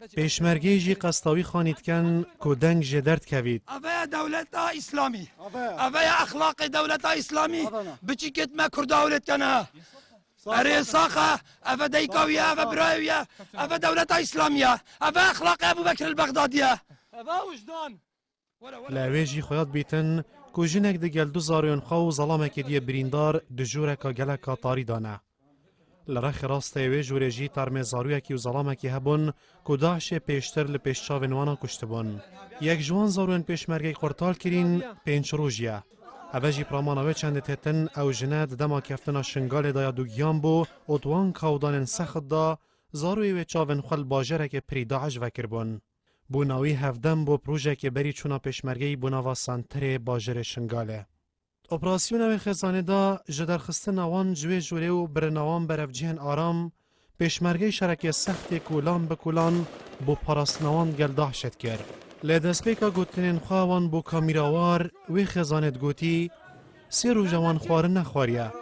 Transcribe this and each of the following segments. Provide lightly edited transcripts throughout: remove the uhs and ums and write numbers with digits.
پیشمرگی جی قصداوی خانید کن که دنگ جدرد کوید. اوه دولت اسلامی، اوه اخلاق دولت اسلامی بچی کت ما کرد دولت کنه. اره ساقه اوه دیکاویه اوه برایویه اوه دولت اسلامیه اوه اخلاق ابو بکر البغدادیه اوه وجدان. لواجی خیاد بیتن که جنگ دگل دو زاریون خو ظلامه که دیه بریندار دجوره که گله که تاری دانه. لرخ راسته وی جورجی ترمه زارویه که و ظلامه که هبون که داعش پیشتر لپیشچاو نوانا کشته بون. یک جوان زاروین پیشمرگی قرطال کرین پینچ روژیه. اوجی پرامانوی چند تتن او جناد دما کفتنا شنگال دایا دوگیان بو اتوان کودان سخت دا زاروی و چاون خل باجره که پری داعش وکر بون. بو ناوی هفدم بو پروژه که بری چونا پیشمرگی بوناوا سانتر باجر شنگاله. اپراسیون او خزانه دا جدرخست نوان جوی جوره و برنوان برفجهن آرام پیشمرگی شرکی سخت کولان بکولان بو پاراستنوان گلداح شد کرد. لدسپیکا گوتنین خواهان بو کامیراوار وی خزانت گوتی سی رو جوان خوار نخواریا.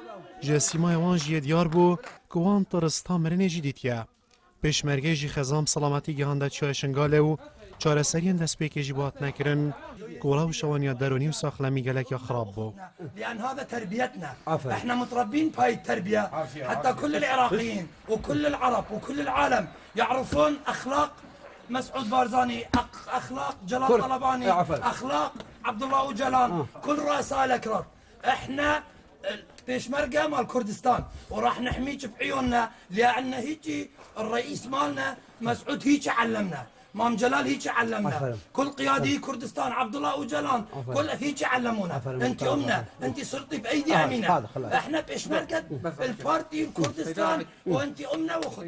جسیمای وان جی دیار بو که وان ترستا مرنه جی دیتیا. پیشمرگی جی خزام سلامتی گهانده چای شنگاله و چاره سرین دسپیکی جی بات نکرن كوراو شوانيا داروني وساخلامي قالك يا خراب بو. لأن هذا تربيتنا، احنا متربين بهاي التربية حتى كل العراقيين وكل العرب وكل العالم يعرفون أخلاق مسعود بارزاني، أخلاق جلال طلباني، أخلاق عبد الله أوجلان، كل رؤساء الأكراد. احنا بيشمرقة مال كردستان وراح نحميك بعيوننا لأن هيجي الرئيس مالنا مسعود هيك علمنا. مام جلال هيك علمنا، كل قيادي كردستان عبد الله أوجلان كل هيك علمونا. انت امنا، انت صرتي بايدي امينه. احنا بيشمركه البارتي كردستان وانت امنا واخوتنا.